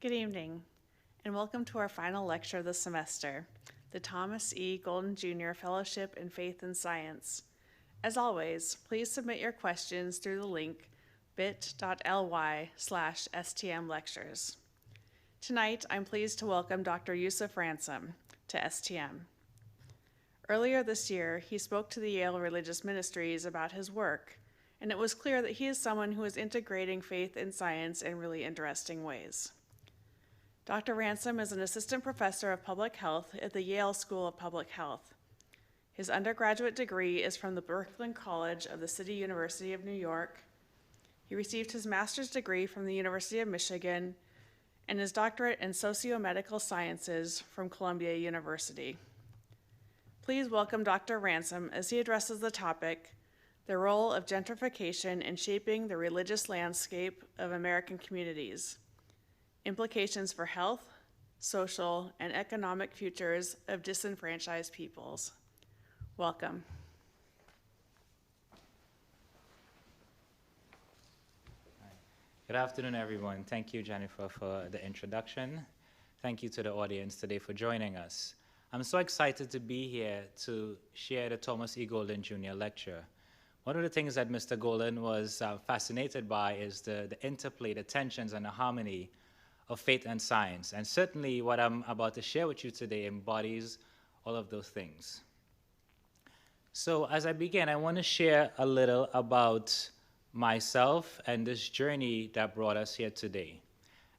Good evening, and welcome to our final lecture of the semester, the Thomas E. Golden Jr. Fellowship in Faith and Science. As always, please submit your questions through the link bit.ly/STMlectures. Tonight, I'm pleased to welcome Dr. Yusuf Ransome to STM. Earlier this year, he spoke to the Yale Religious Ministries about his work, and it was clear that he is someone who is integrating faith and science in really interesting ways. Dr. Ransome is an assistant professor of public health at the Yale School of Public Health. His undergraduate degree is from the Brooklyn College of the City University of New York. He received his master's degree from the University of Michigan and his doctorate in socio-medical sciences from Columbia University. Please welcome Dr. Ransome as he addresses the topic, the role of gentrification in shaping the religious landscape of American communities, implications for health, social, and economic futures of disenfranchised peoples. Welcome. Good afternoon, everyone. Thank you, Jennifer, for the introduction. Thank you to the audience today for joining us. I'm so excited to be here to share the Thomas E. Golden Jr. lecture. One of the things that Mr. Golden was fascinated by is the interplay, the tensions, and the harmony of faith and science. And certainly what I'm about to share with you today embodies all of those things. So as I begin, I want to share a little about myself and this journey that brought us here today.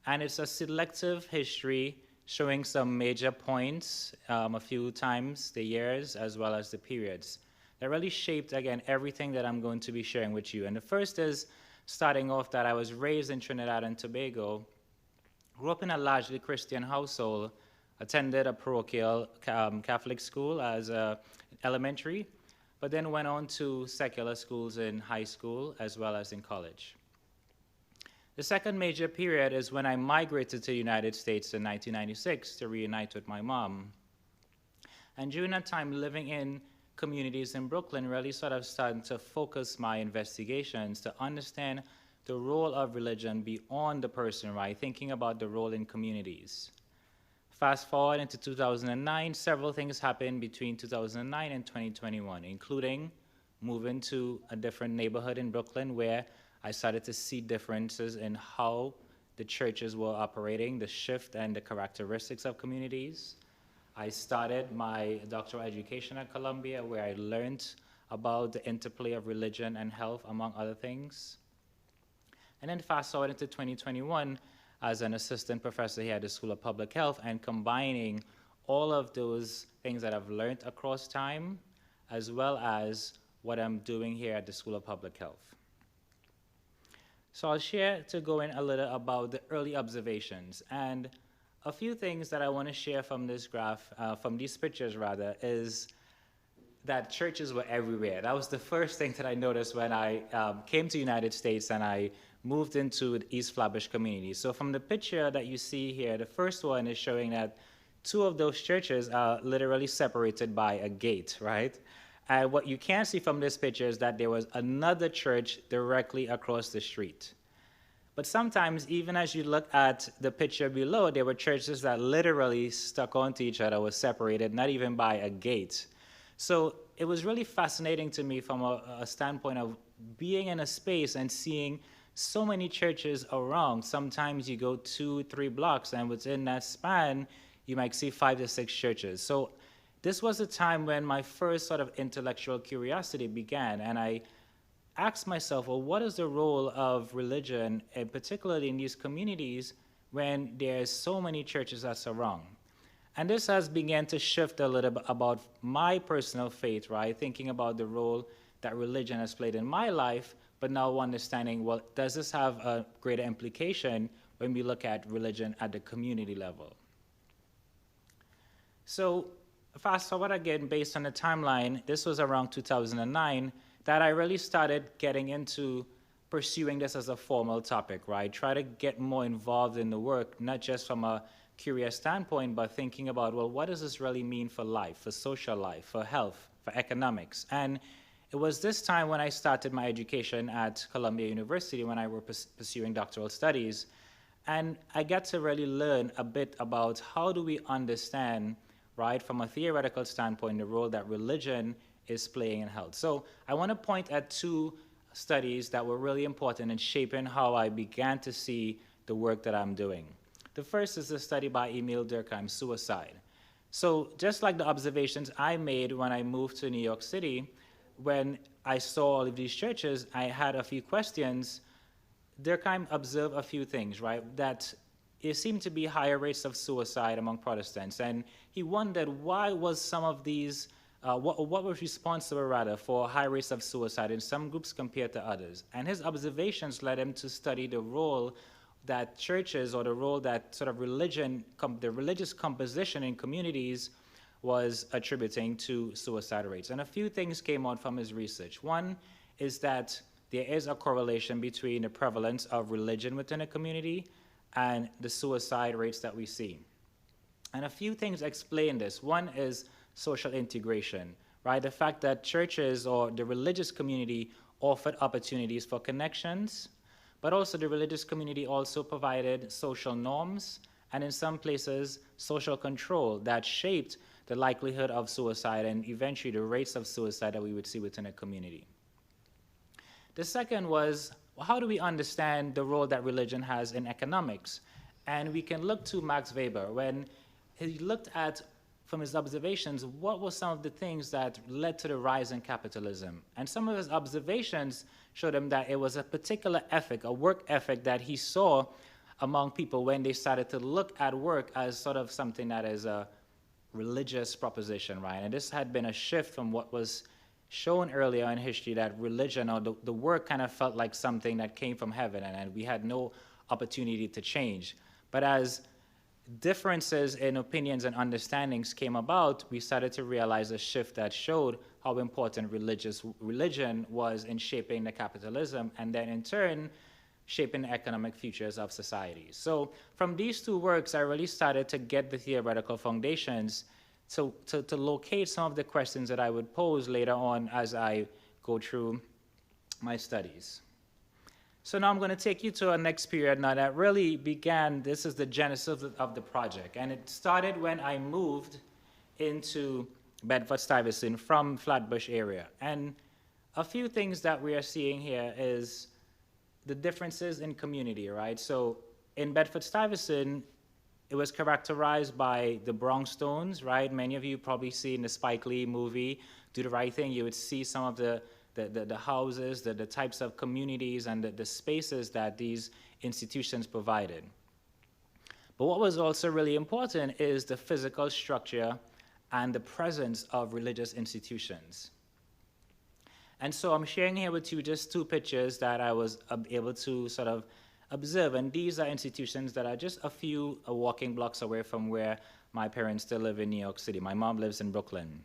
And it's a selective history showing some major points, a few times the years as well as the periods that really shaped, again, everything that I'm going to be sharing with you. And the first is starting off that I was raised in Trinidad and Tobago, grew up in a largely Christian household, attended a parochial Catholic school as elementary, but then went on to secular schools in high school as well as in college. The second major period is when I migrated to the United States in 1996 to reunite with my mom. And during that time, living in communities in Brooklyn really sort of started to focus my investigations to understand the role of religion beyond the person, right? Thinking about the role in communities. Fast forward into 2009, several things happened between 2009 and 2021, including moving to a different neighborhood in Brooklyn where I started to see differences in how the churches were operating, the shift and the characteristics of communities. I started my doctoral education at Columbia where I learned about the interplay of religion and health, among other things. And then fast forward into 2021, as an assistant professor here at the School of Public Health and combining all of those things that I've learned across time, as well as what I'm doing here at the School of Public Health. So I'll share to go in a little about the early observations. And a few things that I want to share from this graph, from these pictures rather, is that churches were everywhere. That was the first thing that I noticed when I came to the United States and I moved into the East Flatbush community. So from the picture that you see here, the first one is showing that two of those churches are literally separated by a gate, right? And what you can see from this picture is that there was another church directly across the street. But sometimes, even as you look at the picture below, there were churches that literally stuck onto each other, were separated, not even by a gate. So it was really fascinating to me from a standpoint of being in a space and seeing so many churches around. Sometimes you go 2-3 blocks, and within that span, you might see 5 to 6 churches. So this was a time when my first sort of intellectual curiosity began, and I asked myself, well, what is the role of religion, and particularly in these communities, when there's so many churches that surround? And this has begun to shift a little bit about my personal faith, right? Thinking about the role that religion has played in my life, but now understanding, well, does this have a greater implication when we look at religion at the community level? So fast forward again, based on the timeline, this was around 2009, that I really started getting into pursuing this as a formal topic, right? Try to get more involved in the work, not just from a curious standpoint, but thinking about, well, what does this really mean for life, for social life, for health, for economics? And it was this time when I started my education at Columbia University when I was pursuing doctoral studies. And I get to really learn a bit about how do we understand, right, from a theoretical standpoint, the role that religion is playing in health. So I want to point at two studies that were really important in shaping how I began to see the work that I'm doing. The first is a study by Emil Durkheim, Suicide. So just like the observations I made when I moved to New York City, when I saw all of these churches, I had a few questions. Durkheim observed a few things, right? That it seemed to be higher rates of suicide among Protestants. And he wondered why was some of these, what was responsible rather for high rates of suicide in some groups compared to others. And his observations led him to study the role that churches, or the role that sort of religion, the religious composition in communities was attributing to suicide rates. And a few things came out from his research. One is that there is a correlation between the prevalence of religion within a community and the suicide rates that we see. And a few things explain this. One is social integration, right? The fact that churches or the religious community offered opportunities for connections, but also the religious community also provided social norms and in some places social control that shaped the likelihood of suicide and eventually the rates of suicide that we would see within a community. The second was, how do we understand the role that religion has in economics? And we can look to Max Weber when he looked at, from his observations, what were some of the things that led to the rise in capitalism. And some of his observations showed him that it was a particular ethic, a work ethic that he saw among people when they started to look at work as sort of something that is a religious proposition, right? And this had been a shift from what was shown earlier in history, that religion or the work kind of felt like something that came from heaven and we had no opportunity to change. But as differences in opinions and understandings came about, we started to realize a shift that showed how important religion was in shaping the capitalism and then in turn shaping the economic futures of societies. So from these two works, I really started to get the theoretical foundations to locate some of the questions that I would pose later on as I go through my studies. So now I'm going to take you to a next period now that really began, this is the genesis of the project. And it started when I moved into Bedford-Stuyvesant from Flatbush area. And a few things that we are seeing here is the differences in community, right? So in Bedford-Stuyvesant, it was characterized by the brownstones, right? Many of you probably seen the Spike Lee movie, Do the Right Thing. You would see some of the houses, the types of communities and the spaces that these institutions provided. But what was also really important is the physical structure and the presence of religious institutions. And so I'm sharing here with you just two pictures that I was able to sort of observe, and these are institutions that are just a few walking blocks away from where my parents still live in New York City. My mom lives in Brooklyn.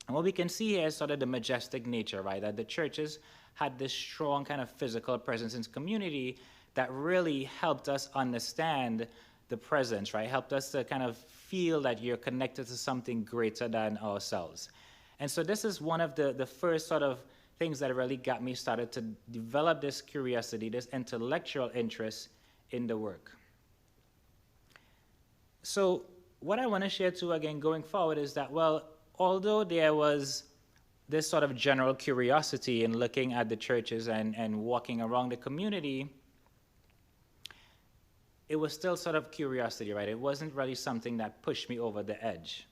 And what we can see here is sort of the majestic nature, right? That the churches had this strong kind of physical presence in community that really helped us understand the presence, right? Helped us to kind of feel that you're connected to something greater than ourselves. And so this is one of the first sort of things that really got me started to develop this curiosity, this intellectual interest in the work. So what I want to share too, again, going forward is that, well, although there was this sort of general curiosity in looking at the churches and walking around the community, it was still sort of curiosity, right? It wasn't really something that pushed me over the edge,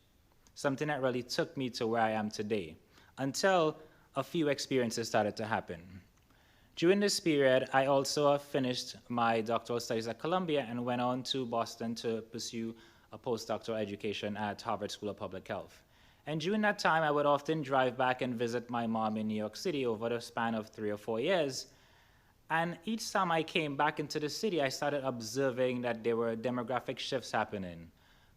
something that really took me to where I am today, until a few experiences started to happen. During this period, I also finished my doctoral studies at Columbia and went on to Boston to pursue a postdoctoral education at Harvard School of Public Health. And during that time, I would often drive back and visit my mom in New York City over the span of 3 or 4 years. And each time I came back into the city, I started observing that there were demographic shifts happening,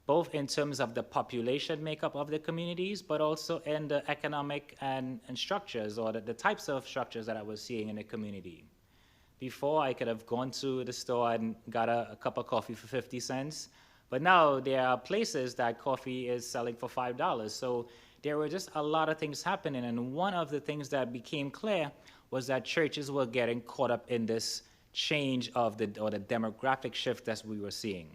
both in terms of the population makeup of the communities, but also in the economic and structures, or the types of structures that I was seeing in the community. Before, I could have gone to the store and got a cup of coffee for 50 cents. But now there are places that coffee is selling for $5. So there were just a lot of things happening. And one of the things that became clear was that churches were getting caught up in this change of the demographic shift that we were seeing.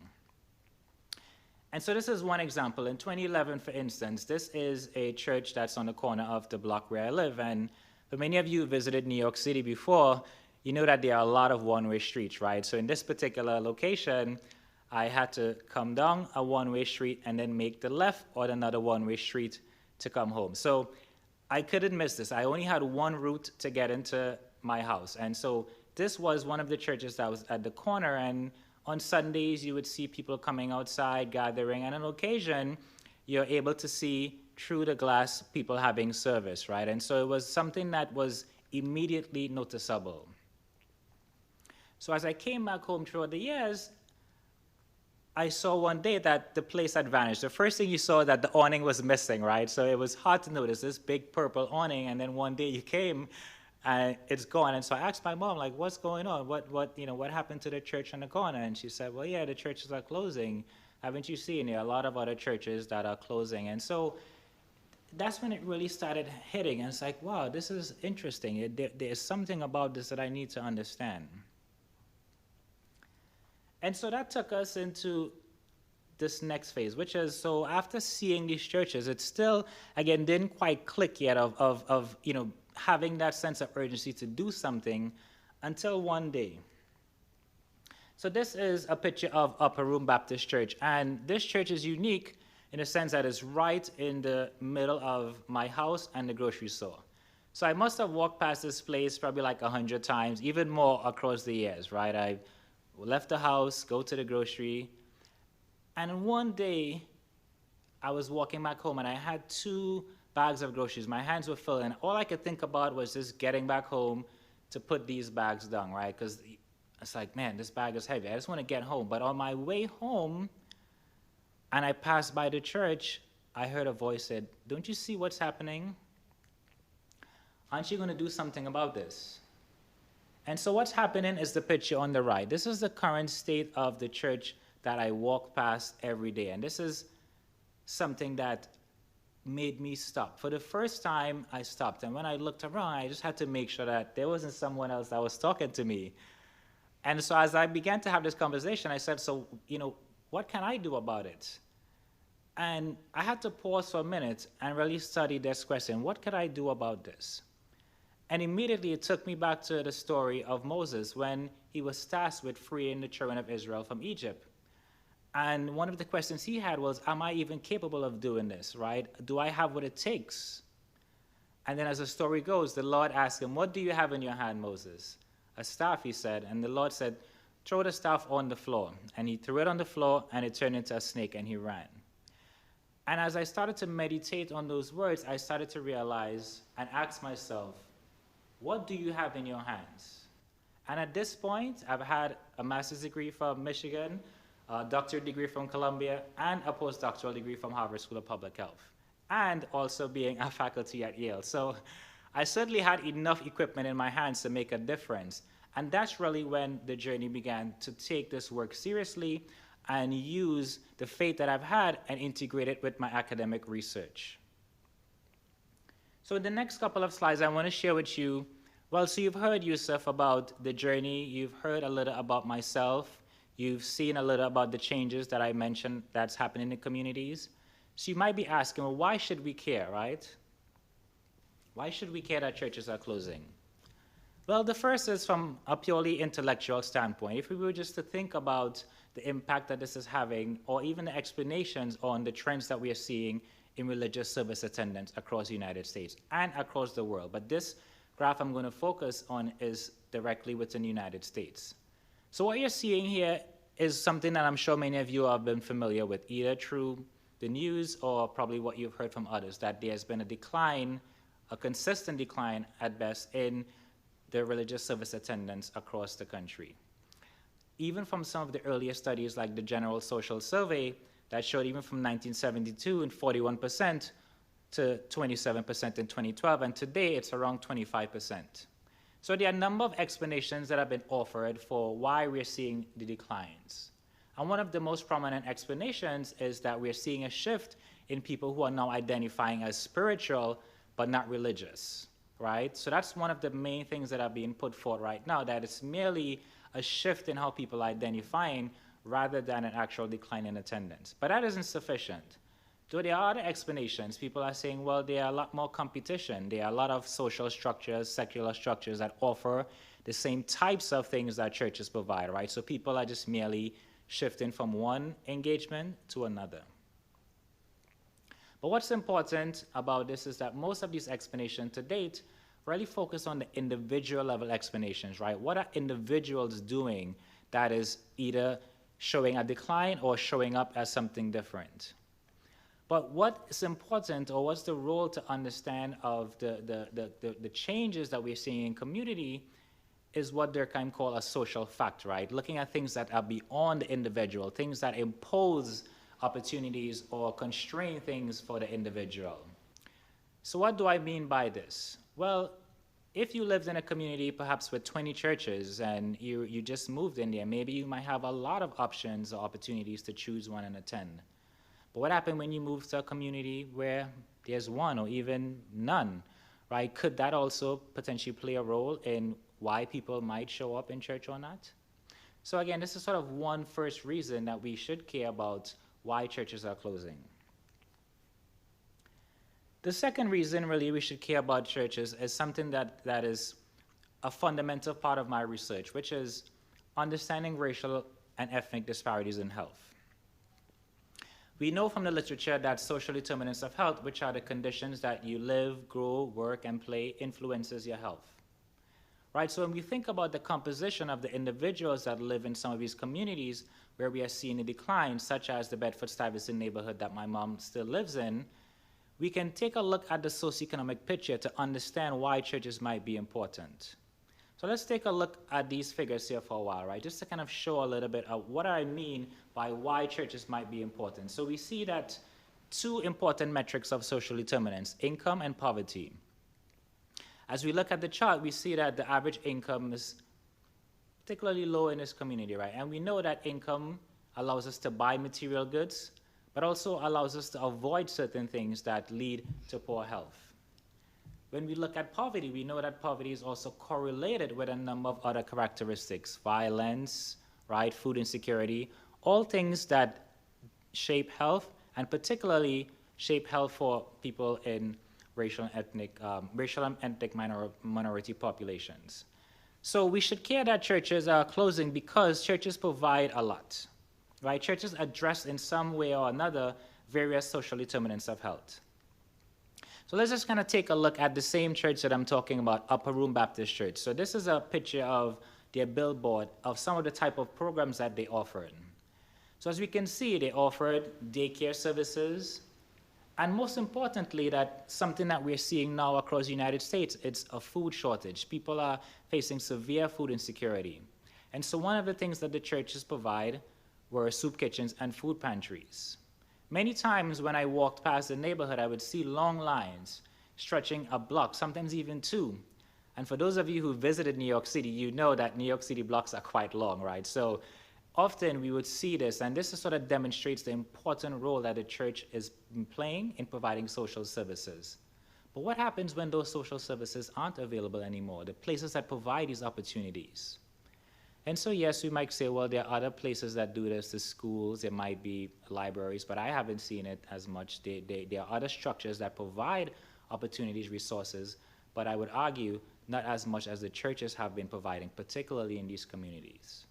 And so this is one example. In 2011, for instance, this is a church that's on the corner of the block where I live. And for many of you who visited New York City before, you know that there are a lot of one-way streets, right? So in this particular location, I had to come down a one-way street and then make the left on another one-way street to come home. So I couldn't miss this. I only had one route to get into my house. And so this was one of the churches that was at the corner, and on Sundays you would see people coming outside, gathering, and on occasion you're able to see through the glass people having service, right? And so it was something that was immediately noticeable. So as I came back home throughout the years, I saw one day that the place had vanished. The first thing you saw that the awning was missing, right? So it was hard to notice this big purple awning, and then one day you came and it's gone. And so I asked my mom, like, what's going on? What happened to the church on the corner? And she said, well, yeah, the churches are closing. Haven't you seen? There are a lot of other churches that are closing. And so that's when it really started hitting. And it's like, wow, this is interesting. There's something about this that I need to understand. And so that took us into this next phase, which is, so after seeing these churches, it still, again, didn't quite click yet of having that sense of urgency to do something until one day. So this is a picture of Upper Room Baptist Church, and this church is unique in the sense that it's right in the middle of my house and the grocery store. So I must have walked past this place probably like 100 times, even more across the years, right? I left the house, go to the grocery, and one day I was walking back home and I had 2 bags of groceries. My hands were full, and all I could think about was just getting back home to put these bags down, right? Because it's like, man, this bag is heavy. I just want to get home. But on my way home, and I passed by the church, I heard a voice said, don't you see what's happening? Aren't you going to do something about this? And so what's happening is the picture on the right. This is the current state of the church that I walk past every day. And this is something that made me stop. For the first time, I stopped. And when I looked around, I just had to make sure that there wasn't someone else that was talking to me. And so as I began to have this conversation, I said, so, what can I do about it? And I had to pause for a minute and really study this question. What could I do about this? And immediately it took me back to the story of Moses when he was tasked with freeing the children of Israel from Egypt. And one of the questions he had was, am I even capable of doing this, right? Do I have what it takes? And then as the story goes, the Lord asked him, what do you have in your hand, Moses? A staff, he said. And the Lord said, throw the staff on the floor. And he threw it on the floor, and it turned into a snake, and he ran. And as I started to meditate on those words, I started to realize and ask myself, what do you have in your hands? And at this point, I've had a master's degree from Michigan, a doctorate degree from Columbia, and a postdoctoral degree from Harvard School of Public Health, and also being a faculty at Yale. So I certainly had enough equipment in my hands to make a difference. And that's really when the journey began to take this work seriously and use the faith that I've had and integrate it with my academic research. So in the next couple of slides, I want to share with you, well, so you've heard, Yusuf, about the journey. You've heard a little about myself. You've seen a little about the changes that I mentioned that's happening in the communities. So you might be asking, well, why should we care, right? Why should we care that churches are closing? Well, the first is from a purely intellectual standpoint. If we were just to think about the impact that this is having, or even the explanations on the trends that we are seeing in religious service attendance across the United States and across the world. But this graph I'm going to focus on is directly within the United States. So what you're seeing here is something that I'm sure many of you have been familiar with, either through the news or probably what you've heard from others, that there's been a decline, a consistent decline at best, in the religious service attendance across the country. Even from some of the earlier studies like the General Social Survey that showed even from 1972 and 41% to 27% in 2012, and today it's around 25%. So there are a number of explanations that have been offered for why we're seeing the declines. And one of the most prominent explanations is that we're seeing a shift in people who are now identifying as spiritual but not religious. right? So that's one of the main things that are being put forth right now, that it's merely a shift in how people are identifying rather than an actual decline in attendance. But that isn't sufficient. Though there are other explanations, people are saying, well, there are a lot more competition. There are a lot of social structures, secular structures that offer the same types of things that churches provide, right? So people are just merely shifting from one engagement to another. But what's important about this is that most of these explanations to date really focus on the individual level explanations, right? What are individuals doing that is either showing a decline or showing up as something different? But what is important, or what's the role to understand of the changes that we're seeing in community, is what Durkheim called a social fact, right? Looking at things that are beyond the individual, things that impose opportunities or constrain things for the individual. So what do I mean by this? Well, if you lived in a community perhaps with 20 churches and you just moved in there, maybe you might have a lot of options or opportunities to choose one and attend. But what happened when you move to a community where there's one or even none, right? Could that also potentially play a role in why people might show up in church or not? So again, this is sort of one first reason that we should care about why churches are closing. The second reason really we should care about churches is something that is a fundamental part of my research, which is understanding racial and ethnic disparities in health. We know from the literature that social determinants of health, which are the conditions that you live, grow, work, and play, influences your health. Right, so when we think about the composition of the individuals that live in some of these communities where we are seeing a decline, such as the Bedford-Stuyvesant neighborhood that my mom still lives in, we can take a look at the socioeconomic picture to understand why churches might be important. So let's take a look at these figures here for a while, right? Just to kind of show a little bit of what I mean by why churches might be important. So we see that two important metrics of social determinants, income and poverty. As we look at the chart, we see that the average income is particularly low in this community, right? And we know that income allows us to buy material goods, but also allows us to avoid certain things that lead to poor health. When we look at poverty, we know that poverty is also correlated with a number of other characteristics, violence, right, food insecurity, all things that shape health, and particularly shape health for people in racial and ethnic minority populations. So we should care that churches are closing because churches provide a lot, right? Churches address in some way or another various social determinants of health. So let's just kind of take a look at the same church that I'm talking about, Upper Room Baptist Church. So this is a picture of their billboard of some of the type of programs that they offered. So as we can see, they offered daycare services, and most importantly, that something that we're seeing now across the United States, it's a food shortage. People are facing severe food insecurity. And so one of the things that the churches provide were soup kitchens and food pantries. Many times when I walked past the neighborhood, I would see long lines stretching a block, sometimes even two. And for those of you who visited New York City, you know that New York City blocks are quite long, right? So often we would see this, and this sort of demonstrates the important role that the church is playing in providing social services. But what happens when those social services aren't available anymore, the places that provide these opportunities? And so yes, we might say, well, there are other places that do this, the schools, there might be libraries, but I haven't seen it as much. There are other structures that provide opportunities, resources, but I would argue not as much as the churches have been providing, particularly in these communities.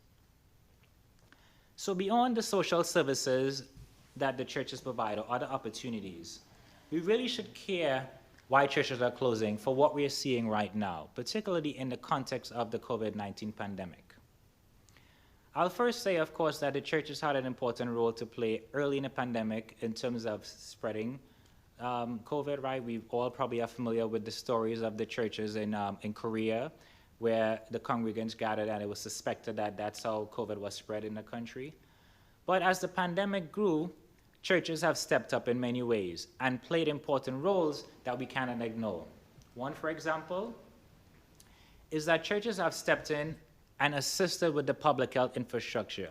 So beyond the social services that the churches provide or other opportunities, we really should care why churches are closing for what we are seeing right now, particularly in the context of the COVID-19 pandemic. I'll first say, of course, that the churches had an important role to play early in the pandemic in terms of spreading COVID, right? We all probably are familiar with the stories of the churches in Korea, where the congregants gathered and it was suspected that that's how COVID was spread in the country. But as the pandemic grew, churches have stepped up in many ways and played important roles that we cannot ignore. One, for example, is that churches have stepped in and assisted with the public health infrastructure.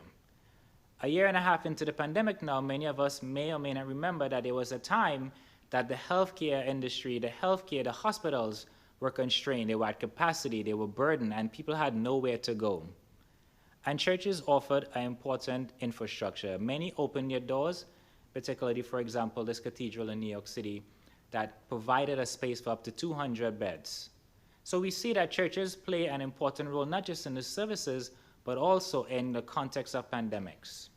A year and a half into the pandemic now, many of us may or may not remember that there was a time that the healthcare industry, the hospitals, were constrained, they were at capacity, they were burdened, and people had nowhere to go. And churches offered an important infrastructure. Many opened their doors, particularly, for example, this cathedral in New York City that provided a space for up to 200 beds. So we see that churches play an important role, not just in the services, but also in the context of pandemics.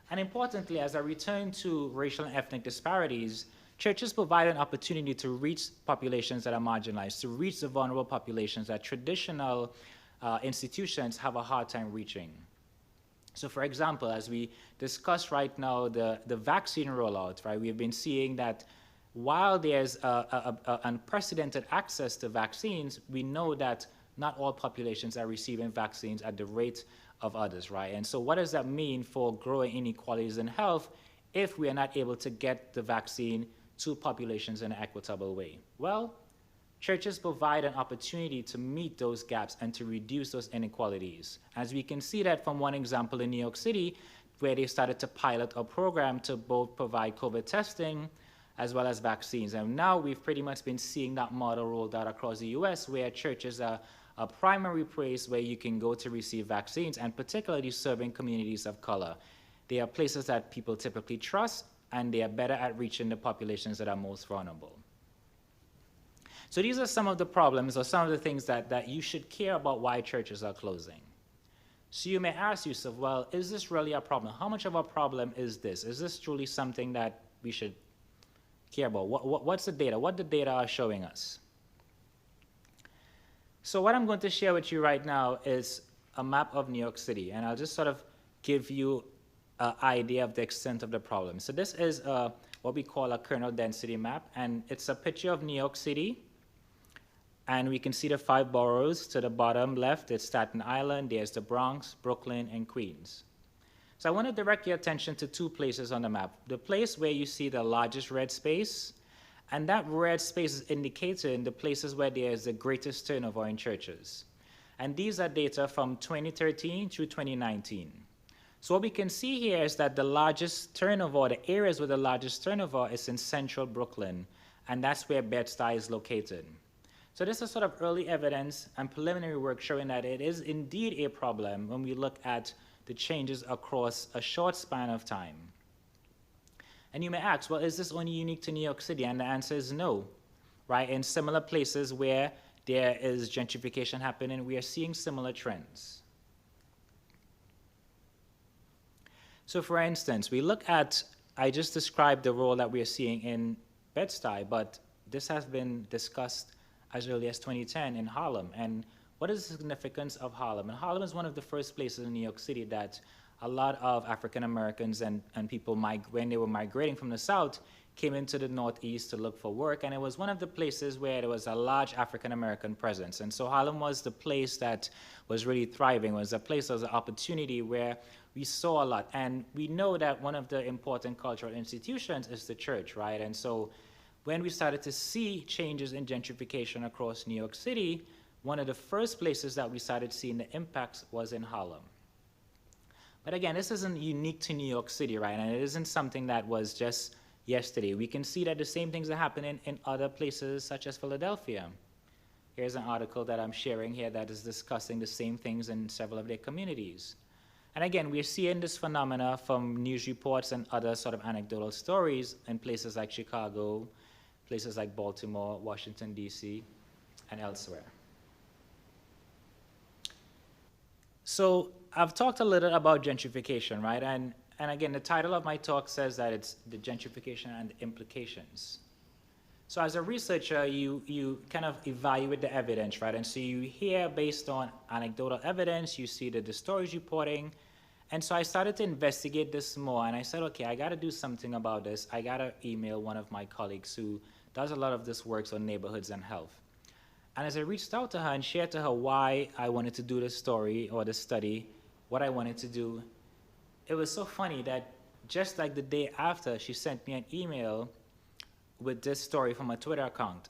And importantly, as I return to racial and ethnic disparities, churches provide an opportunity to reach populations that are marginalized, to reach the vulnerable populations that traditional institutions have a hard time reaching. So for example, as we discuss right now the vaccine rollout, right, we've been seeing that while there's unprecedented access to vaccines, we know that not all populations are receiving vaccines at the rate of others, right? And so what does that mean for growing inequalities in health if we are not able to get the vaccine to populations in an equitable way? Well, churches provide an opportunity to meet those gaps and to reduce those inequalities. As we can see that from one example in New York City, where they started to pilot a program to both provide COVID testing as well as vaccines. And now we've pretty much been seeing that model rolled out across the US, where churches are a primary place where you can go to receive vaccines, and particularly serving communities of color. They are places that people typically trust, and they are better at reaching the populations that are most vulnerable. So these are some of the problems or some of the things that you should care about why churches are closing. So you may ask yourself, well, is this really a problem? How much of a problem is this? Is this truly something that we should care about? What's the data? What the data are showing us? So what I'm going to share with you right now is a map of New York City, and I'll just sort of give you an idea of the extent of the problem. So this is what we call a kernel density map, and it's a picture of New York City. And we can see the 5 boroughs. To the bottom left, it's Staten Island, there's the Bronx, Brooklyn, and Queens. So I want to direct your attention to 2 places on the map. The place where you see the largest red space, and that red space is indicated in the places where there is the greatest turnover in churches. And these are data from 2013 through 2019. So what we can see here is that the largest turnover, the areas with the largest turnover is in central Brooklyn, and that's where Bed-Stuy is located. So this is sort of early evidence and preliminary work showing that it is indeed a problem when we look at the changes across a short span of time. And you may ask, well, is this only unique to New York City? And the answer is no, right? In similar places where there is gentrification happening, we are seeing similar trends. So for instance, we look at, I just described the role that we are seeing in Bed-Stuy, but this has been discussed as early as 2010 in Harlem. And what is the significance of Harlem? And Harlem is one of the first places in New York City that a lot of African Americans and people, when they were migrating from the South, came into the Northeast to look for work. And it was one of the places where there was a large African American presence. And so Harlem was the place that was really thriving, was a place, was an opportunity where we saw a lot. And we know that one of the important cultural institutions is the church, right? And so when we started to see changes in gentrification across New York City, one of the first places that we started seeing the impacts was in Harlem. But again, this isn't unique to New York City, right? And it isn't something that was just yesterday. We can see that the same things are happening in other places, such as Philadelphia. Here's an article that I'm sharing here that is discussing the same things in several of their communities. And again, we're seeing this phenomena from news reports and other sort of anecdotal stories in places like Chicago, places like Baltimore, Washington, D.C., and elsewhere. So I've talked a little about gentrification, right? And again, the title of my talk says that it's the gentrification and the implications. So as a researcher, you kind of evaluate the evidence, right? And so you hear based on anecdotal evidence, you see the stories reporting. And so I started to investigate this more, and I said, okay, I gotta do something about this. I gotta email one of my colleagues who does a lot of this work on neighborhoods and health. And as I reached out to her and shared to her why I wanted to do this story or this study, what I wanted to do, it was so funny that just like the day after, she sent me an email with this story from a Twitter account.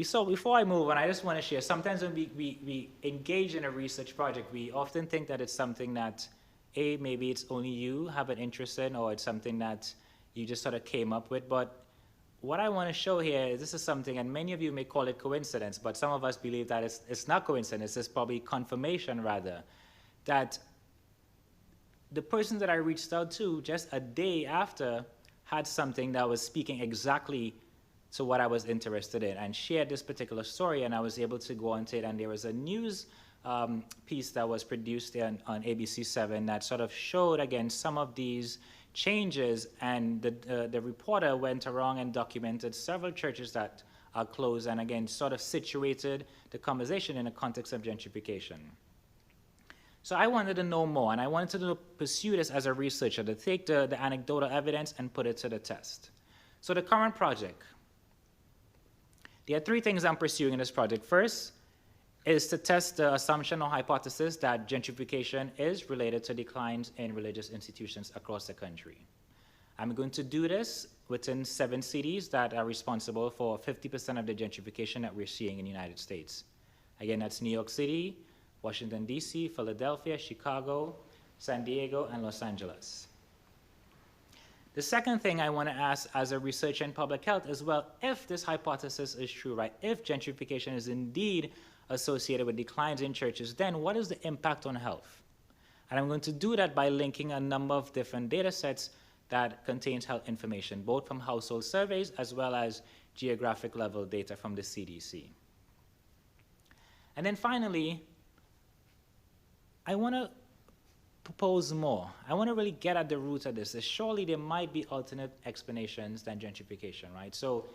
So before I move on, I just want to share, sometimes when we engage in a research project, we often think that it's something that, maybe it's only you have an interest in, or it's something that you just sort of came up with. But what I want to show here is this is something, and many of you may call it coincidence, but some of us believe that it's not coincidence, it's probably confirmation rather, that the person that I reached out to just a day after had something that was speaking exactly to what I was interested in and shared this particular story, and I was able to go into it, and there was a news piece that was produced on ABC7 that sort of showed, again, some of these changes, and the reporter went around and documented several churches that are closed, and again, sort of situated the conversation in the context of gentrification. So I wanted to know more, and I wanted to pursue this as a researcher, to take the anecdotal evidence and put it to the test. So the current project, there are three things I'm pursuing in this project. First is to test the assumption or hypothesis that gentrification is related to declines in religious institutions across the country. I'm going to do this within 7 cities that are responsible for 50% of the gentrification that we're seeing in the United States. Again, that's New York City, Washington, D.C., Philadelphia, Chicago, San Diego, and Los Angeles. The second thing I want to ask as a researcher in public health is, well, if this hypothesis is true, right, if gentrification is indeed associated with declines in churches, then what is the impact on health? And I'm going to do that by linking a number of different data sets that contains health information, both from household surveys as well as geographic level data from the CDC. And then finally, I want to propose more. I want to really get at the root of this. Surely there might be alternate explanations than gentrification, right? So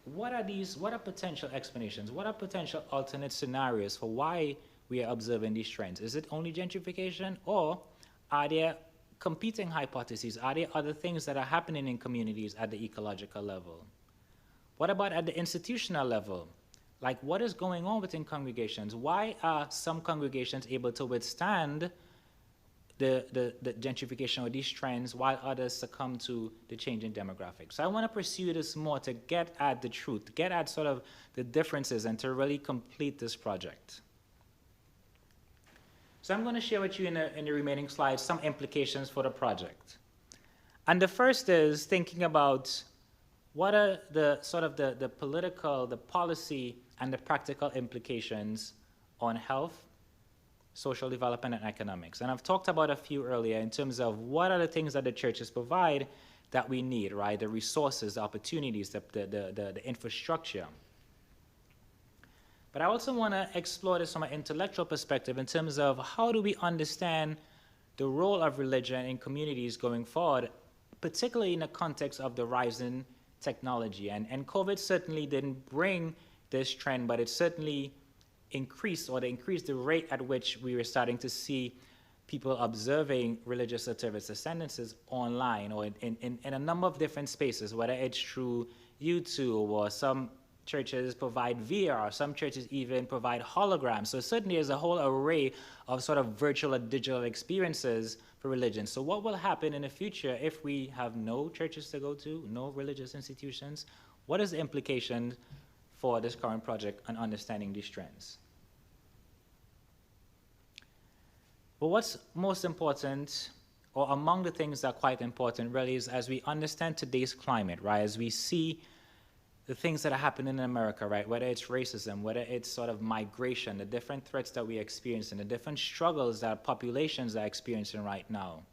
what are potential explanations? What are potential alternate scenarios for why we are observing these trends? Is it only gentrification, or are there competing hypotheses? Are there other things that are happening in communities at the ecological level? What about at the institutional level? Like, what is going on within congregations? Why are some congregations able to withstand the gentrification or these trends while others succumb to the changing demographics? So I want to pursue this more to get at the truth, to get at sort of the differences, and to really complete this project. So I'm going to share with you in the remaining slides some implications for the project. And the first is thinking about what are the political, the policy, and the practical implications on health, social development, and economics. And I've talked about a few earlier in terms of what are the things that the churches provide that we need, right? The resources, the opportunities, the infrastructure. But I also want to explore this from an intellectual perspective in terms of how do we understand the role of religion in communities going forward, particularly in the context of the rising technology. And COVID certainly didn't bring this trend, but it certainly increased the rate at which we were starting to see people observing religious service attendances online or in a number of different spaces, whether it's through YouTube, or some churches provide VR, some churches even provide holograms. So certainly there's a whole array of sort of virtual or digital experiences for religion. So what will happen in the future if we have no churches to go to, no religious institutions? What is the implication for this current project on understanding these trends? But what's most important, or among the things that are quite important really, is as we understand today's climate, right, as we see the things that are happening in America, right, whether it's racism, whether it's sort of migration, the different threats that we experience, and the different struggles that populations are experiencing right now.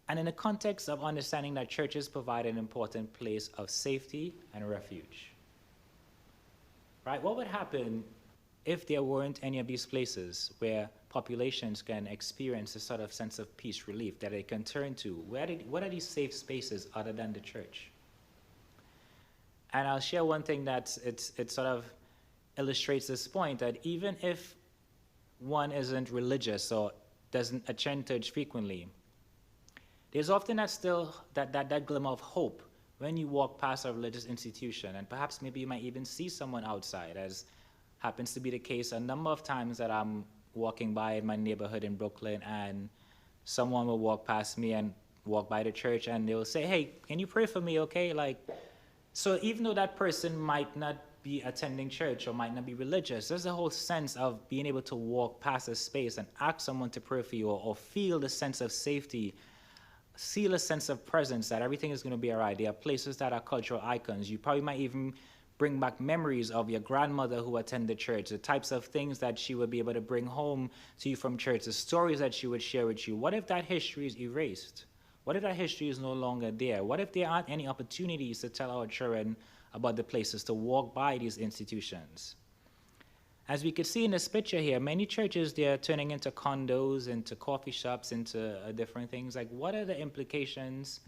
And in the context of understanding that churches provide an important place of safety and refuge. Right, what would happen if there weren't any of these places where populations can experience a sort of sense of peace, relief that they can turn to? What are these safe spaces other than the church? And I'll share one thing that it sort of illustrates this point, that even if one isn't religious or doesn't attend church frequently, there's often that glimmer of hope when you walk past a religious institution, and perhaps maybe you might even see someone outside, as happens to be the case a number of times that I'm walking by in my neighborhood in Brooklyn, and someone will walk past me and walk by the church, and they will say, "Hey, can you pray for me, okay?" So even though that person might not be attending church or might not be religious, there's a whole sense of being able to walk past a space and ask someone to pray for you, or feel the sense of safety seal a sense of presence that everything is going to be all right. There are places that are cultural icons. You probably might even bring back memories of your grandmother who attended church, the types of things that she would be able to bring home to you from church, the stories that she would share with you. What if that history is erased? What if that history is no longer there? What if there aren't any opportunities to tell our children about the places to walk by these institutions? As we could see in this picture here, many churches, they're turning into condos, into coffee shops, into different things. Like, what are the implications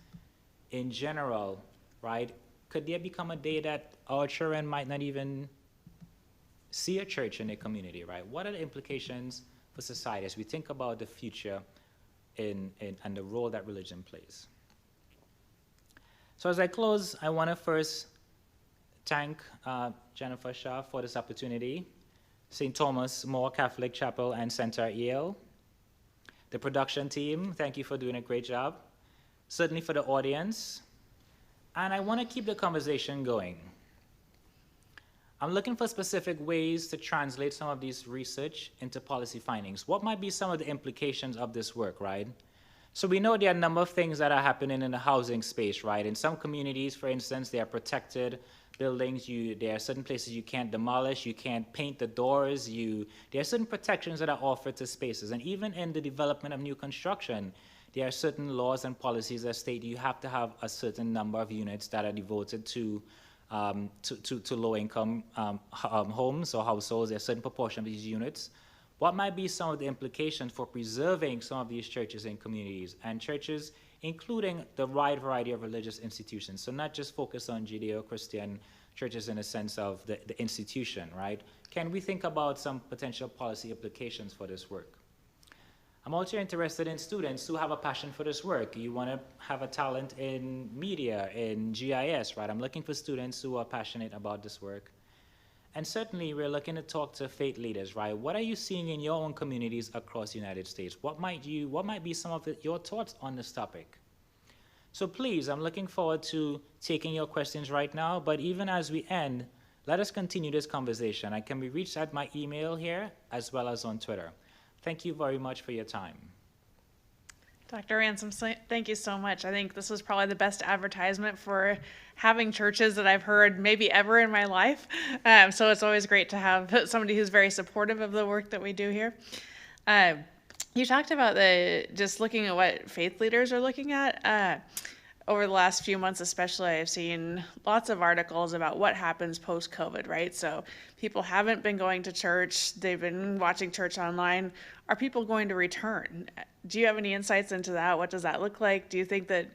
in general, right? Could there become a day that our children might not even see a church in their community, right? What are the implications for society as we think about the future and the role that religion plays? So as I close, I want to first thank Jennifer Shah for this opportunity, St. Thomas More Catholic Chapel and Center at Yale, the production team, thank you for doing a great job, certainly for the audience, and I want to keep the conversation going. I'm looking for specific ways to translate some of these research into policy findings. What might be some of the implications of this work, right? So we know there are a number of things that are happening in the housing space, right? In some communities, for instance, they are protected buildings. There are certain places you can't demolish, you can't paint the doors, there are certain protections that are offered to spaces. And even in the development of new construction, there are certain laws and policies that state you have to have a certain number of units that are devoted to low-income homes or households. There are a certain proportion of these units. What might be some of the implications for preserving some of these churches and communities, and churches including the wide variety of religious institutions? So not just focus on Judeo-Christian churches in a sense of the institution, right? Can we think about some potential policy implications for this work? I'm also interested in students who have a passion for this work. You want to have a talent in media, in GIS, right? I'm looking for students who are passionate about this work. And certainly, we're looking to talk to faith leaders, right? What are you seeing in your own communities across the United States? What might be some of your thoughts on this topic? So please, I'm looking forward to taking your questions right now, but even as we end, let us continue this conversation. I can be reached at my email here, as well as on Twitter. Thank you very much for your time. Dr. Ransome, thank you so much. I think this was probably the best advertisement for having churches that I've heard maybe ever in my life. So it's always great to have somebody who's very supportive of the work that we do here. You talked about just looking at what faith leaders are looking at. Over the last few months especially, I've seen lots of articles about what happens post-COVID, right? So people haven't been going to church, they've been watching church online. Are people going to return? Do you have any insights into that? What does that look like? Do you think that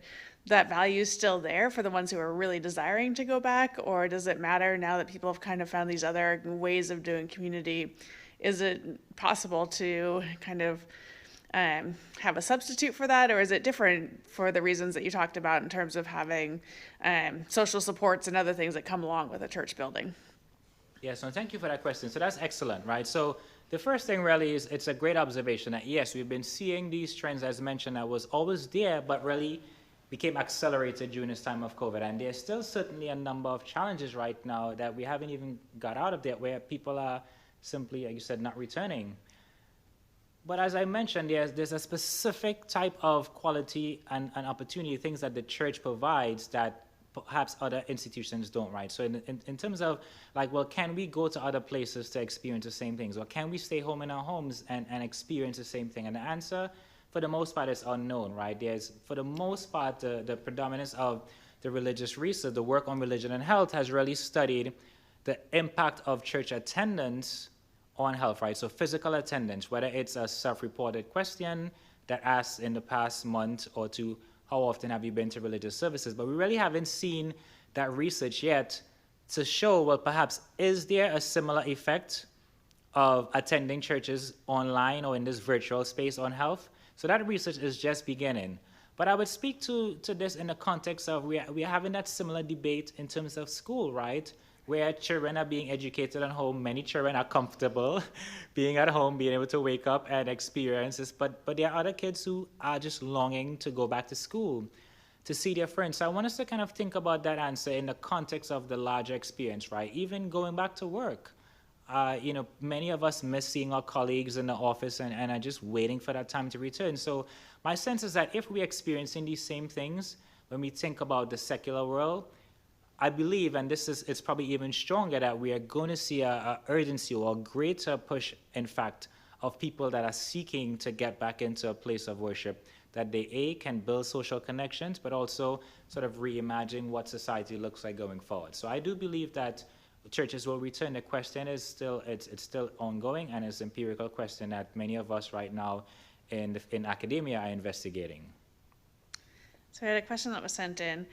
value is still there for the ones who are really desiring to go back? Or does it matter now that people have kind of found these other ways of doing community? Is it possible to kind of have a substitute for that, or is it different for the reasons that you talked about in terms of having social supports and other things that come along with a church building? Yeah, so thank you for that question. So that's excellent, right? So the first thing really is it's a great observation that yes, we've been seeing these trends as mentioned that was always there, but really became accelerated during this time of COVID. And there's still certainly a number of challenges right now that we haven't even got out of there, where people are simply, like you said, not returning. But as I mentioned, there's a specific type of quality and opportunity, things that the church provides that perhaps other institutions don't, right? So in terms of like, well, can we go to other places to experience the same things? Or can we stay home in our homes and experience the same thing? And the answer, for the most part, is unknown, right? There's, for the most part, the predominance of the religious research, the work on religion and health has really studied the impact of church attendance on health, right? So physical attendance, whether it's a self-reported question that asks in the past month or two, how often have you been to religious services? But we really haven't seen that research yet to show, well, perhaps is there a similar effect of attending churches online or in this virtual space on health? So that research is just beginning. But I would speak to this in the context of we are having that similar debate in terms of school, right? Where children are being educated at home. Many children are comfortable being at home, being able to wake up and experience this, but there are other kids who are just longing to go back to school, to see their friends. So I want us to kind of think about that answer in the context of the larger experience, right? Even going back to work. Many of us miss seeing our colleagues in the office and are just waiting for that time to return. So my sense is that if we're experiencing these same things, when we think about the secular world, I believe, and it's probably even stronger, that we are going to see a urgency or a greater push, in fact, of people that are seeking to get back into a place of worship, that they, can build social connections, but also sort of reimagine what society looks like going forward. So I do believe that churches will return. The question is still, it's still ongoing, and it's an empirical question that many of us right now in academia are investigating. So I had a question that was sent in.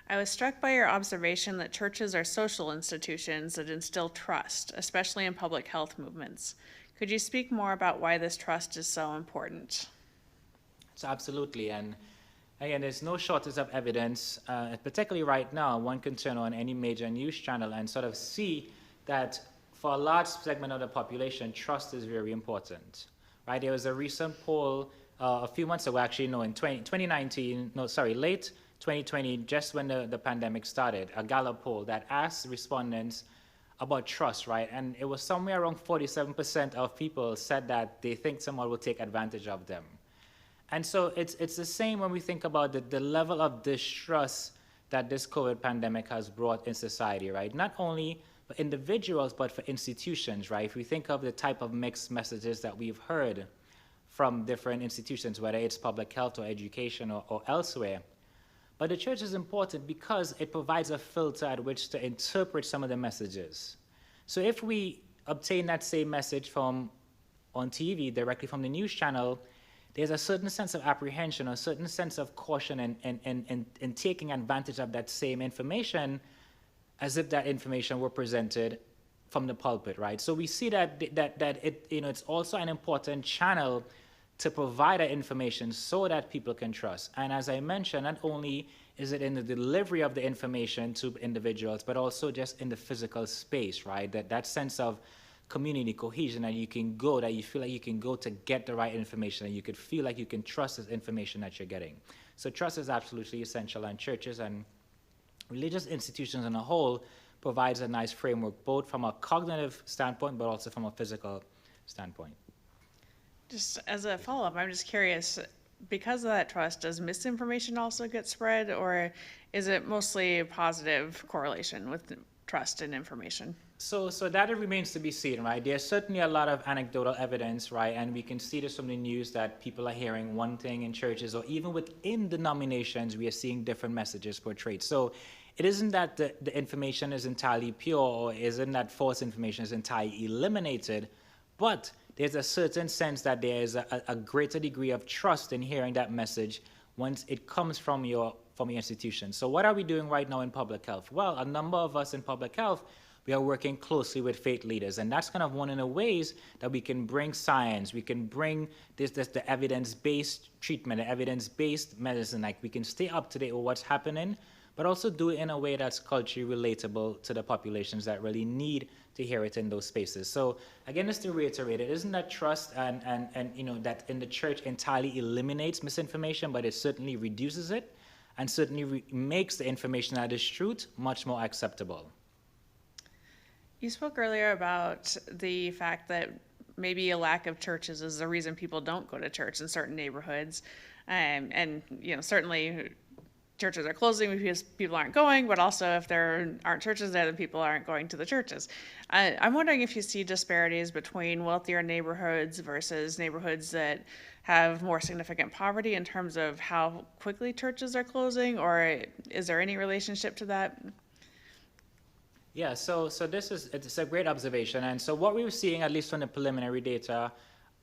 I was struck by your observation that churches are social institutions that instill trust, especially in public health movements. Could you speak more about why this trust is so important? So absolutely, and again, there's no shortage of evidence, particularly right now. One can turn on any major news channel and sort of see that for a large segment of the population, trust is very important, right? There was a recent poll a few months ago, actually, no, in 2019, no, sorry, late 2020, just when the pandemic started, a Gallup poll that asked respondents about trust, right? And it was somewhere around 47% of people said that they think someone will take advantage of them. And so it's the same when we think about the level of distrust that this COVID pandemic has brought in society, right? Not only for individuals, but for institutions, right? If we think of the type of mixed messages that we've heard from different institutions, whether it's public health or education or elsewhere. But the church is important because it provides a filter at which to interpret some of the messages. So if we obtain that same message on TV, directly from the news channel, there's a certain sense of apprehension, a certain sense of caution in taking advantage of that same information as if that information were presented from the pulpit, right? So we see that it's also an important channel to provide that information so that people can trust. And as I mentioned, not only is it in the delivery of the information to individuals, but also just in the physical space, right? That sense of community cohesion that you can go, that you feel like you can go to get the right information, and you could feel like you can trust this information that you're getting. So trust is absolutely essential, and churches and religious institutions in a whole provides a nice framework, both from a cognitive standpoint, but also from a physical standpoint. Just as a follow-up, I'm just curious, because of that trust, does misinformation also get spread, or is it mostly a positive correlation with trust and information? So that remains to be seen, right? There's certainly a lot of anecdotal evidence, right? And we can see this from the news that people are hearing one thing in churches, or even within denominations, we are seeing different messages portrayed. So it isn't that the information is entirely pure, or isn't that false information is entirely eliminated, but there's a certain sense that there is a greater degree of trust in hearing that message once it comes from your institution. So what are we doing right now in public health? Well, a number of us in public health, we are working closely with faith leaders, and that's kind of one of the ways that we can bring science, we can bring the evidence-based treatment, the evidence-based medicine, like we can stay up to date with what's happening, but also do it in a way that's culturally relatable to the populations that really need to hear it in those spaces. So again, just to reiterate, it isn't that trust and that in the church entirely eliminates misinformation, but it certainly reduces it and certainly makes the information that is truth much more acceptable. You spoke earlier about the fact that maybe a lack of churches is the reason people don't go to church in certain neighborhoods. And certainly churches are closing because people aren't going, but also if there aren't churches there, then people aren't going to the churches. I'm wondering if you see disparities between wealthier neighborhoods versus neighborhoods that have more significant poverty in terms of how quickly churches are closing, or is there any relationship to that? Yeah, so it's a great observation. And so what we were seeing, at least from the preliminary data,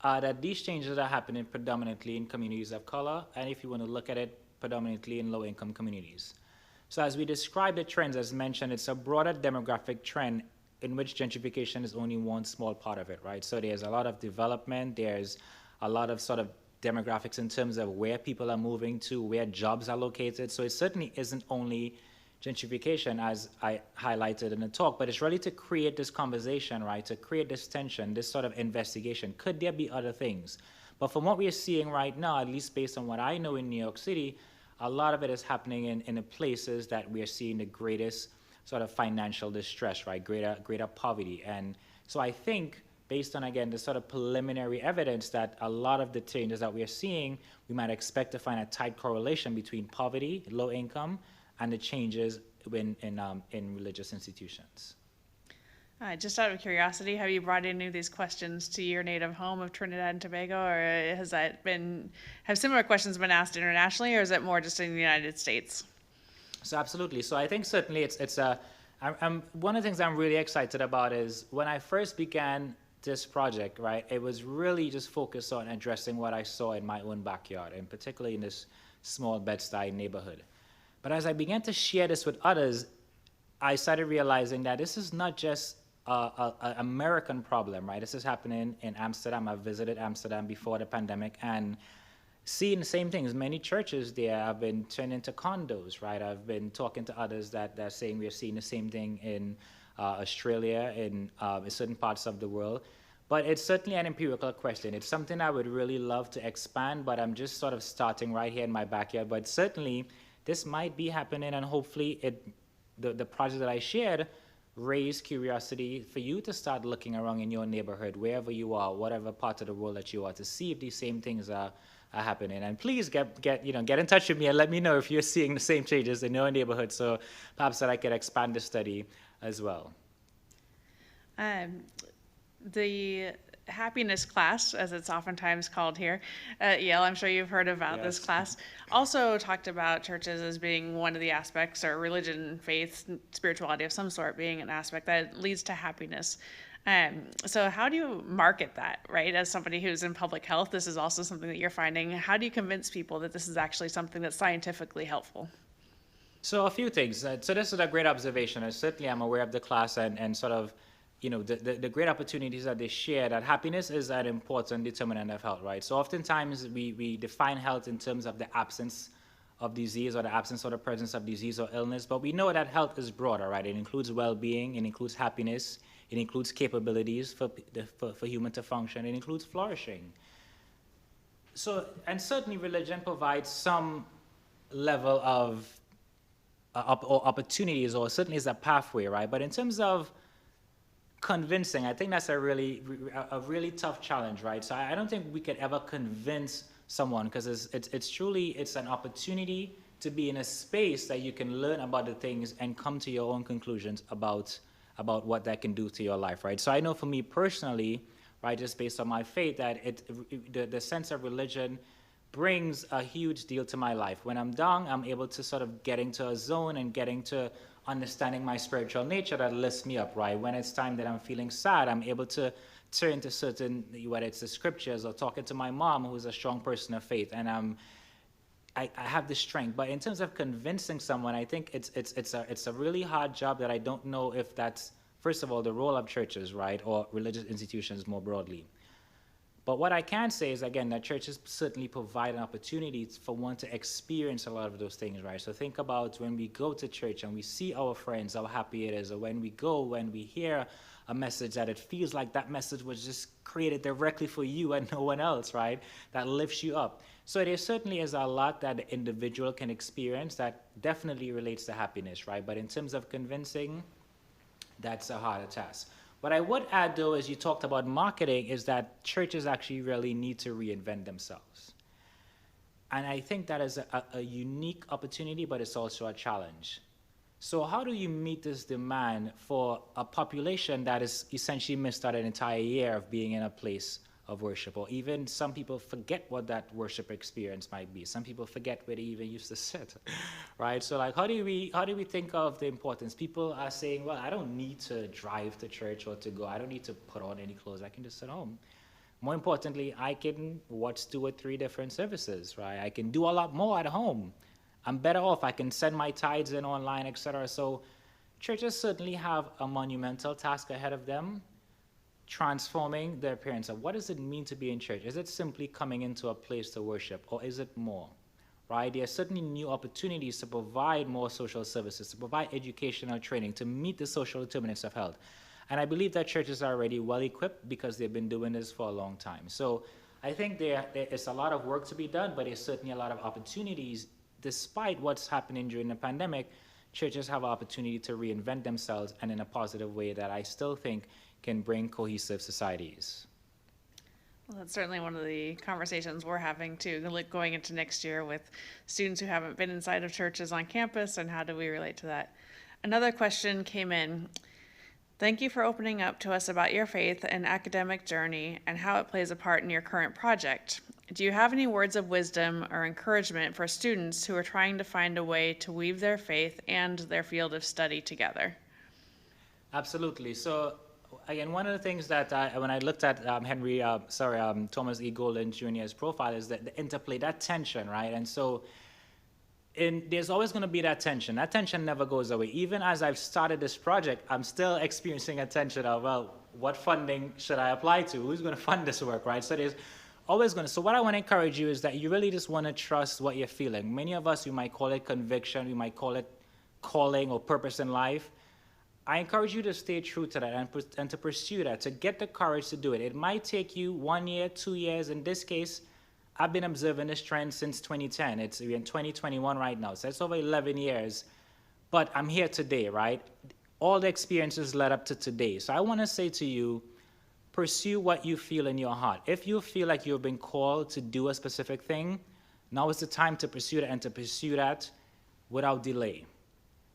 are that these changes are happening predominantly in communities of color, and if you want to look at it, predominantly in low-income communities. So as we describe the trends, as mentioned, it's a broader demographic trend in which gentrification is only one small part of it, right? So there's a lot of development, there's a lot of sort of demographics in terms of where people are moving to, where jobs are located. So it certainly isn't only gentrification, as I highlighted in the talk, but it's really to create this conversation, right? To create this tension, this sort of investigation. Could there be other things? But from what we are seeing right now, at least based on what I know in New York City, a lot of it is happening in the places that we are seeing the greatest sort of financial distress, right? Greater poverty. And So I think, based on, again, the sort of preliminary evidence that a lot of the changes that we are seeing, we might expect to find a tight correlation between poverty, low income, and the changes in religious institutions. Just out of curiosity, have you brought any of these questions to your native home of Trinidad and Tobago, or have similar questions been asked internationally, or is it more just in the United States? So absolutely. So I think certainly one of the things I'm really excited about is when I first began this project, right, it was really just focused on addressing what I saw in my own backyard, and particularly in this small Bed-Stuy neighborhood. But as I began to share this with others, I started realizing that this is not just an American problem, right? This is happening in Amsterdam. I've visited Amsterdam before the pandemic and seen the same things. Many churches there have been turned into condos, right? I've been talking to others that are saying we are seeing the same thing in Australia, in certain parts of the world. But it's certainly an empirical question. It's something I would really love to expand, but I'm just sort of starting right here in my backyard. But certainly, this might be happening, and hopefully the project that I shared raised curiosity for you to start looking around in your neighborhood, wherever you are, whatever part of the world that you are, to see if these same things are happening. And please get in touch with me and let me know if you're seeing the same changes in your neighborhood, so perhaps that I could expand the study as well. The happiness class, as it's oftentimes called here at Yale, I'm sure you've heard about this class, also talked about churches as being one of the aspects, or religion, faith, spirituality of some sort being an aspect that leads to happiness. So how do you market that, right? As somebody who's in public health, this is also something that you're finding. How do you convince people that this is actually something that's scientifically helpful? So a few things. So this is a great observation. And certainly I'm aware of the class and sort of, the great opportunities that they share, that happiness is an important determinant of health, right? So oftentimes we define health in terms of the absence of disease or the absence or the presence of disease or illness, but we know that health is broader, right? It includes well-being, it includes happiness, it includes capabilities for human to function, it includes flourishing. So, and certainly religion provides some level of opportunities, or certainly is a pathway, right? But in terms of convincing, I think that's a really really tough challenge, right? So I don't think we could ever convince someone, because it's truly an opportunity to be in a space that you can learn about the things and come to your own conclusions about what that can do to your life, right? So I know for me personally, right, just based on my faith, that the sense of religion brings a huge deal to my life. When I'm down, I'm able to sort of get into a zone and getting to understanding my spiritual nature that lifts me up, right? When it's time that I'm feeling sad, I'm able to turn to certain, whether it's the scriptures or talking to my mom, who's a strong person of faith, and I have the strength. But in terms of convincing someone, I think it's a really hard job that I don't know if that's, first of all, the role of churches, right, or religious institutions more broadly. But what I can say is, again, that churches certainly provide an opportunity for one to experience a lot of those things, right? So think about when we go to church and we see our friends, how happy it is, or when we hear a message that it feels like that message was just created directly for you and no one else, right? That lifts you up. So there certainly is a lot that the individual can experience that definitely relates to happiness, right? But in terms of convincing, that's a harder task. What I would add, though, as you talked about marketing, is that churches actually really need to reinvent themselves. And I think that is a unique opportunity, but it's also a challenge. So how do you meet this demand for a population that has essentially missed out an entire year of being in a place of worship? Or even some people forget what that worship experience might be. Some people forget where they even used to sit, right? So like, how do we think of the importance? People are saying, well, I don't need to drive to church or to go. I don't need to put on any clothes. I can just sit home. More importantly, I can watch 2 or 3 different services, right? I can do a lot more at home. I'm better off. I can send my tithes in online, etc. So churches certainly have a monumental task ahead of them, transforming their appearance of what does it mean to be in church? Is it simply coming into a place to worship, or is it more, right? There are certainly new opportunities to provide more social services, to provide educational training, to meet the social determinants of health. And I believe that churches are already well equipped because they've been doing this for a long time. So I think there is a lot of work to be done, but there's certainly a lot of opportunities. Despite what's happening during the pandemic, churches have an opportunity to reinvent themselves, and in a positive way that I still think can bring cohesive societies. Well, that's certainly one of the conversations we're having too, like going into next year with students who haven't been inside of churches on campus, and how do we relate to that? Another question came in. Thank you for opening up to us about your faith and academic journey and how it plays a part in your current project. Do you have any words of wisdom or encouragement for students who are trying to find a way to weave their faith and their field of study together? Absolutely. So again, one of the things that when I looked at Thomas E. Golden Jr.'s profile is that the interplay, that tension, right? And so there's always going to be that tension. That tension never goes away. Even as I've started this project, I'm still experiencing a tension of, well, what funding should I apply to? Who's going to fund this work, right? So there's always going to, so what I want to encourage you is that you really just want to trust what you're feeling. Many of us, we might call it conviction, we might call it calling or purpose in life. I encourage you to stay true to that and to pursue that, to get the courage to do it. It might take you 1 year, 2 years. In this case, I've been observing this trend since 2010. We're in 2021 right now, so it's over 11 years. But I'm here today, right? All the experiences led up to today. So I want to say to you, pursue what you feel in your heart. If you feel like you've been called to do a specific thing, now is the time to pursue that, and to pursue that without delay.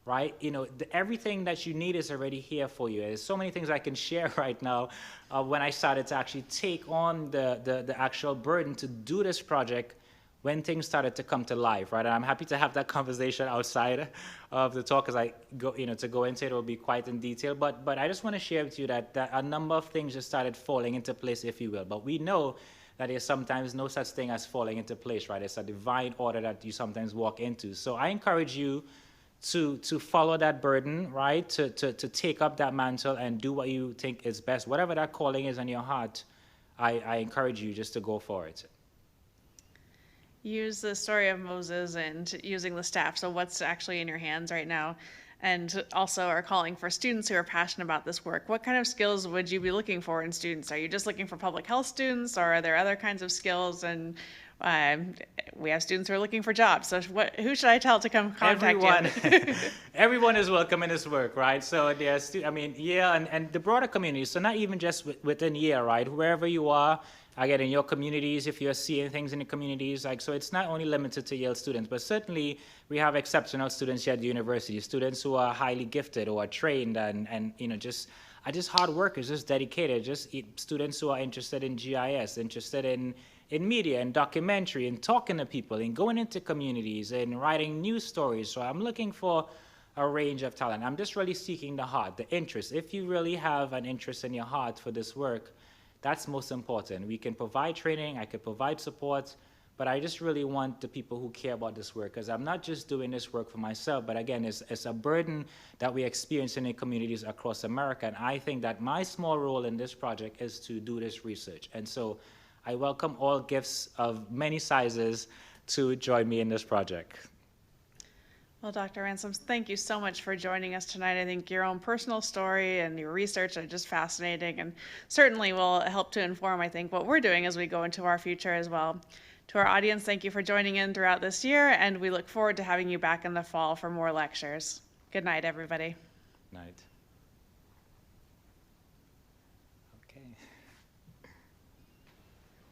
Right? You know, everything that you need is already here for you. There's so many things I can share right now when I started to actually take on the actual burden to do this project when things started to come to life, right? And I'm happy to have that conversation outside of the talk, as I go, to go into it will be quite in detail. But I just want to share with you that a number of things just started falling into place, if you will. But we know that there's sometimes no such thing as falling into place, right? It's a divine order that you sometimes walk into. So I encourage you to follow that burden, right? To take up that mantle and do what you think is best. Whatever that calling is in your heart, I encourage you just to go for it. Use the story of Moses and using the staff. So what's actually in your hands right now? And also are calling for students who are passionate about this work. What kind of skills would you be looking for in students? Are you just looking for public health students, or are there other kinds of skills? And we have students who are looking for jobs. So who should I tell to come contact you? Everyone is welcome in this work, right? So there's, Yale and the broader community. So not even just within Yale, right? Wherever you are, again, in your communities, if you're seeing things in the communities, so it's not only limited to Yale students, but certainly we have exceptional students here at the university, students who are highly gifted or are trained and just hard workers, just dedicated, just students who are interested in GIS, interested in media and documentary and talking to people and going into communities and writing news stories. So I'm looking for a range of talent. I'm just really seeking the heart, the interest. If you really have an interest in your heart for this work, that's most important. We can provide training, I could provide support, but I just really want the people who care about this work, because I'm not just doing this work for myself, but again, it's a burden that we experience in the communities across America. And I think that my small role in this project is to do this research. And so I welcome all gifts of many sizes to join me in this project. Well, Dr. Ransome, thank you so much for joining us tonight. I think your own personal story and your research are just fascinating, and certainly will help to inform, I think, what we're doing as we go into our future as well. To our audience, thank you for joining in throughout this year, and we look forward to having you back in the fall for more lectures. Good night, everybody. Night.